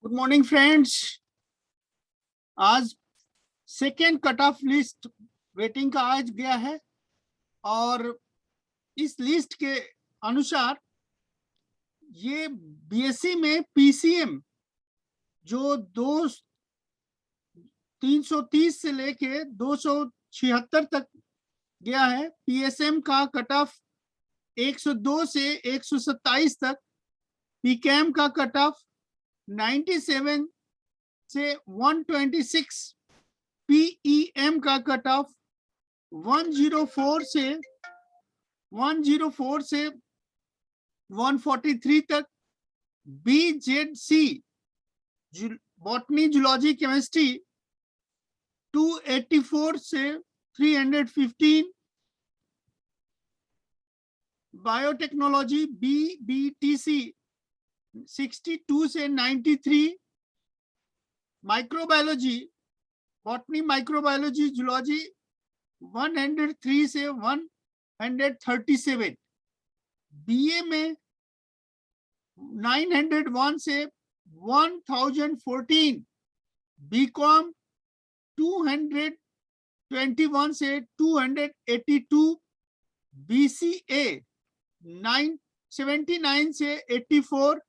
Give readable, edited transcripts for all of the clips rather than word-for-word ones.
Good morning friends. आज second cut off list waiting का आज गया है और इस लिस्ट के अनुसार ये बीएससी में पीसीएम जो 330 से लेके 276 तक गया है, पीएसएम का कट ऑफ 102 से 127 तक, पीकेएम का कट ऑफ 97 से 126, पीईएम का कट ऑफ 104 से 143 तक, बीजेडसी बॉटनी जूलॉजी केमिस्ट्री 284 से 315, बायोटेक्नोलॉजी बीबीटीसी 62 से 93, माइक्रोबायोलॉजी बॉटनी माइक्रोबायोलॉजी जूलॉजी 103 से 137, बीए में 901 से 1014, बीकॉम 221 से 282, बीसीए 979 से 84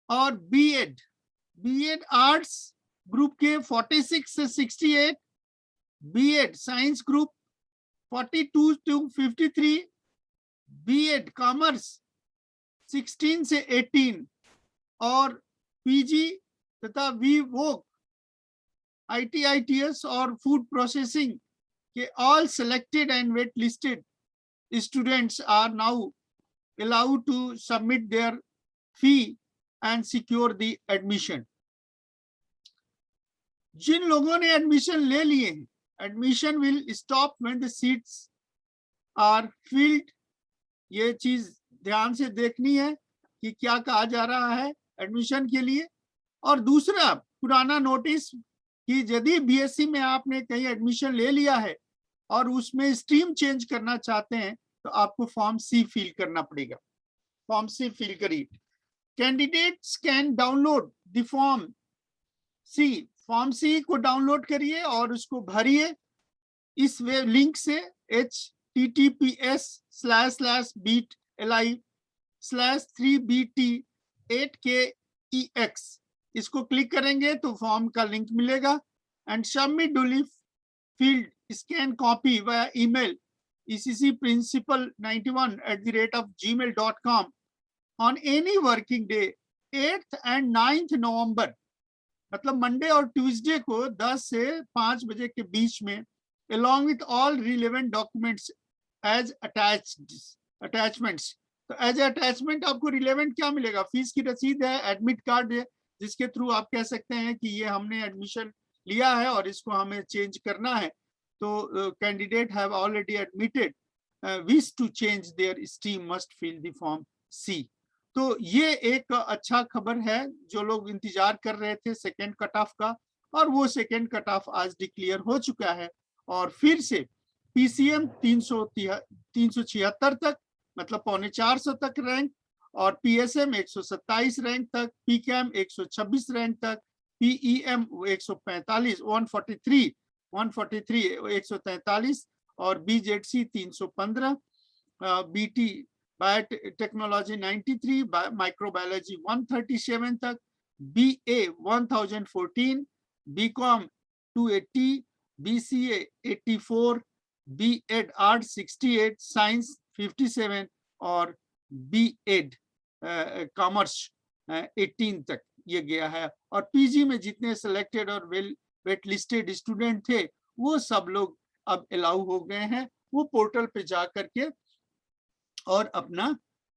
और बीएड आर्ट्स ग्रुप के 46 से 68, BEd science group 42 to 53, BEd commerce 16 से 18 और पीजी तथा वीवोक आईटीआईटीएस और फूड प्रोसेसिंग के all selected and wait listed students are now allowed to submit their fee and secure the admission. जिन लोगों ने एडमिशन ले लिए हैं, admission will stop when the seats are filled. ये चीज ध्यान से देखनी है कि क्या कहा जा रहा है एडमिशन के लिए। और दूसरा पुराना नोटिस कि यदि बीएससी में आपने कहीं एडमिशन ले लिया है और उसमें स्ट्रीम चेंज करना चाहते हैं तो आपको फॉर्म सी फिल करना पड़ेगा। फॉर्म सी फिल करिए। Candidates can download the form C. Form C को डाउनलोड करिए और उसको भरिए इस वेब लिंक से https://bit.ly/3bt8kex। इसको क्लिक करेंगे तो फॉर्म का लिंक मिलेगा and submit duly filled scan copy via email eccprincipal91@gmail.com on any working day 8th and 9th November, मतलब मंडे और ट्यूसडे को 10 से 5 बजे के बीच में, along with all relevant documents as attachments। तो एज अटैचमेंट आपको रिलेवेंट क्या मिलेगा? फीस की रसीद है, एडमिट कार्ड है, जिसके थ्रू आप कह सकते हैं कि ये हमने एडमिशन लिया है और इसको हमें चेंज करना है। तो candidate have already admitted wish to change their stream must fill the form C. तो ये एक अच्छा खबर है जो लोग इंतजार कर रहे थे सेकेंड कट ऑफ का, और वो सेकेंड कट ऑफ आज डिक्लेयर हो चुका है। और फिर से पीसीएम 376 तक, मतलब 325 तक रैंक, और पीएसएम 127 रैंक तक, पीकेएम 126 रैंक तक, पीईएम 145 143 143 और बीजेडसी 315, बीटी बायोटेक्नोलॉजी 93, माइक्रोबायोलॉजी 137 तक, BA 1014, BCom 280, BCA 84, BEd art 68, science 57 और बीएड कॉमर्स 18 तक ये गया है। और पीजी में जितने सिलेक्टेड और वेट लिस्टेड स्टूडेंट थे वो सब लोग अब अलाउ हो गए हैं। वो पोर्टल पे जा करके और अपना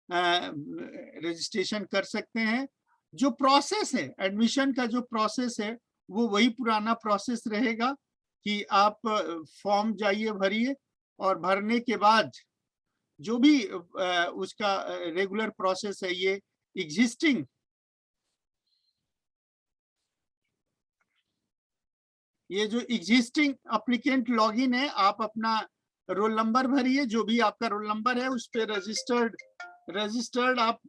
रजिस्ट्रेशन कर सकते हैं। जो प्रोसेस है एडमिशन का, जो प्रोसेस है वो वही पुराना प्रोसेस रहेगा कि आप फॉर्म जाइए भरिए, और भरने के बाद जो भी उसका रेगुलर प्रोसेस है, ये एग्जिस्टिंग एप्लीकेंट लॉगिन है, आप अपना रोल नंबर भरिए, जो भी आपका रोल नंबर है उस पर रजिस्टर्ड आप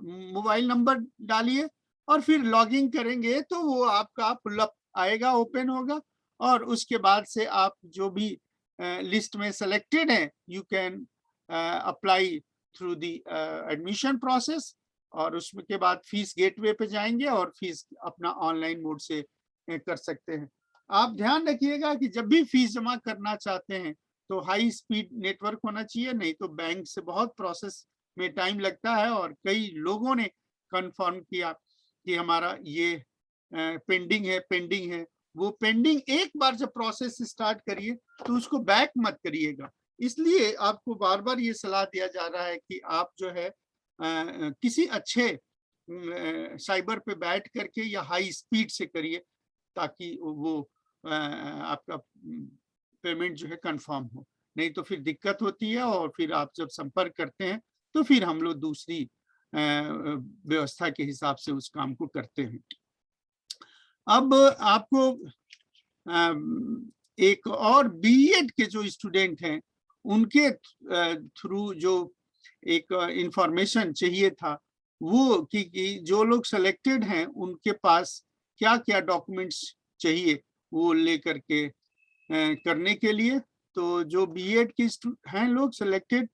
मोबाइल नंबर डालिए और फिर लॉगिन करेंगे तो वो आपका पुल अप आएगा, ओपन होगा, और उसके बाद से आप जो भी लिस्ट में सेलेक्टेड है you can apply through the admission process, और उसके बाद फीस गेटवे पे जाएंगे और फीस अपना ऑनलाइन मोड से कर सकते हैं। आप ध्यान रखिएगा कि जब भी फीस जमा करना चाहते हैं तो हाई स्पीड नेटवर्क होना चाहिए, नहीं तो बैंक से बहुत प्रोसेस में टाइम लगता है। और कई लोगों ने कंफर्म किया कि हमारा ये पेंडिंग है। वो पेंडिंग एक बार जब प्रोसेस स्टार्ट करिए तो उसको बैक मत करिएगा। इसलिए आपको बार बार ये सलाह दिया जा रहा है कि आप जो है किसी अच्छे साइबर पे बैठ करके या हाई स्पीड से करिए, ताकि वो आपका पेमेंट जो है कंफर्म हो। नहीं तो फिर दिक्कत होती है, और फिर आप जब संपर्क करते हैं तो फिर हम लोग दूसरी व्यवस्था के हिसाब से उस काम को करते हैं। अब आपको एक और बीएड के जो स्टूडेंट हैं उनके थ्रू जो एक इंफॉर्मेशन चाहिए था, वो कि जो लोग सेलेक्टेड हैं उनके पास क्या क्या डॉक्यूमेंट्स चाहिए वो लेकर के करने के लिए। तो जो बीएड के हैं लोग सेलेक्टेड,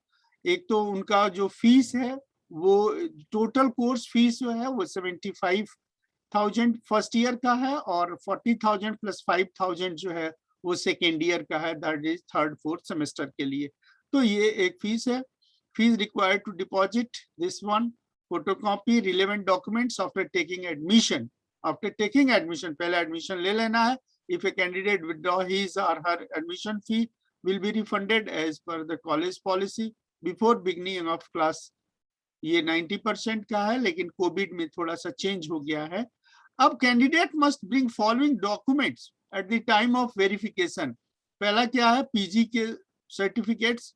एक तो उनका जो फीस है वो टोटल कोर्स फीस जो है वो 75,000 फर्स्ट ईयर का है, और 40,000 प्लस 5,000 जो है वो सेकेंड ईयर का है, that is third fourth semester के लिए। तो ये एक फीस है। Fees required to deposit this one, photocopy relevant documents after taking admission. After taking admission, पहले एडमिशन ले लेना है। If a candidate withdraw his or her admission fee will be refunded as per the college policy before beginning of class। ये 90% का है, लेकिन Covid में थोड़ा सा चेंज हो गया है। अब candidate must bring following documents at the time of verification. पहला क्या है, पीजी के सर्टिफिकेट्स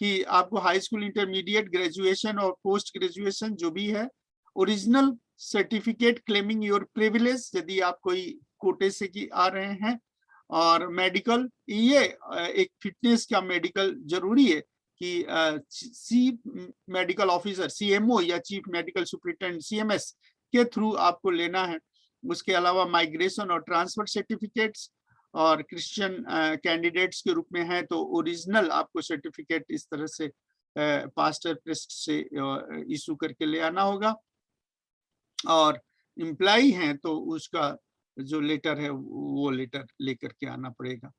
कि आपको हाई स्कूल, इंटरमीडिएट, ग्रेजुएशन और पोस्ट ग्रेजुएशन जो भी है, original certificate claiming your privilege यदि आप कोई कोटे से की आ रहे हैं, और मेडिकल, ये एक फिटनेस का मेडिकल जरूरी है कि सी मेडिकल ऑफिसर सीएमओ या चीफ मेडिकल सुपरिटेंडेंट सीएमएस के थ्रू आपको लेना है। उसके अलावा माइग्रेशन और ट्रांसफर सर्टिफिकेट्स, और क्रिश्चियन कैंडिडेट्स के रूप में है तो ओरिजिनल आपको सर्टिफिकेट इस तरह से पास्टर प्रेस्ट से इशू करके ले आना होगा। और एम्प्लॉय हैं तो उसका जो लेटर है वो लेटर लेकर के आना पड़ेगा।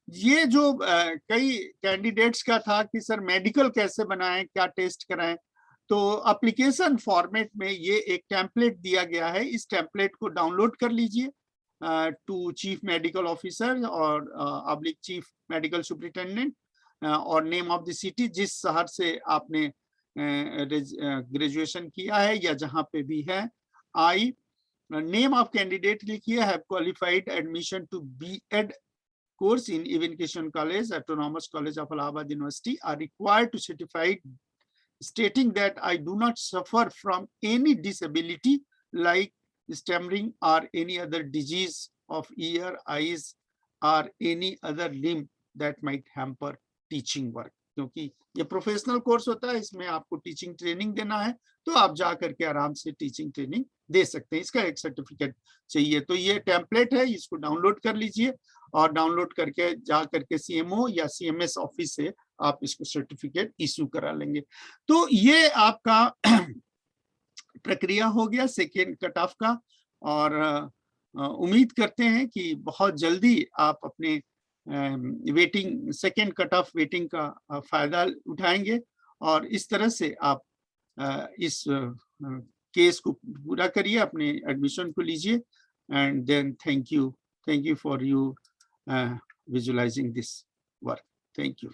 ये जो कई कैंडिडेट्स का था कि सर मेडिकल कैसे बनाएं, क्या टेस्ट कराएं, तो एप्लीकेशन फॉर्मेट में ये एक टेम्पलेट दिया गया है। इस टेम्पलेट को डाउनलोड कर लीजिए टू चीफ मेडिकल ऑफिसर और ऑब्लिक चीफ मेडिकल सुपरिटेंडेंट, और नेम ऑफ द सिटी, जिस शहर से आपने ग्रेजुएशन किया है या जहां पे भी है। आई नेम ऑफ कैंडिडेट लिखिए, have qualified admission to BEd course in Evacuation College, Autonomous College of Allahabad University, are required to certify stating that I do not suffer from any disability like stammering or any other disease of ear, eyes or any other limb that might hamper teaching work। क्योंकि ये professional course होता है, इसमें आपको teaching training देना है, तो आप जा करके आराम से टीचिंग ट्रेनिंग दे सकते हैं। इसका एक सर्टिफिकेट चाहिए, तो ये टेम्पलेट है, इसको डाउनलोड कर लीजिए और डाउनलोड करके जा करके सीएमओ या सीएमएस ऑफिस से आप इसको सर्टिफिकेट इशू करा लेंगे। तो ये आपका प्रक्रिया हो गया सेकेंड कट ऑफ का, और उम्मीद करते हैं कि बहुत जल्दी आप अपने waiting second cut of waiting का फायदा उठाएंगे, और इस तरह से आप इस केस को पूरा करिए, अपने एडमिशन को लीजिए। And then thank you for you visualizing this work. Thank you.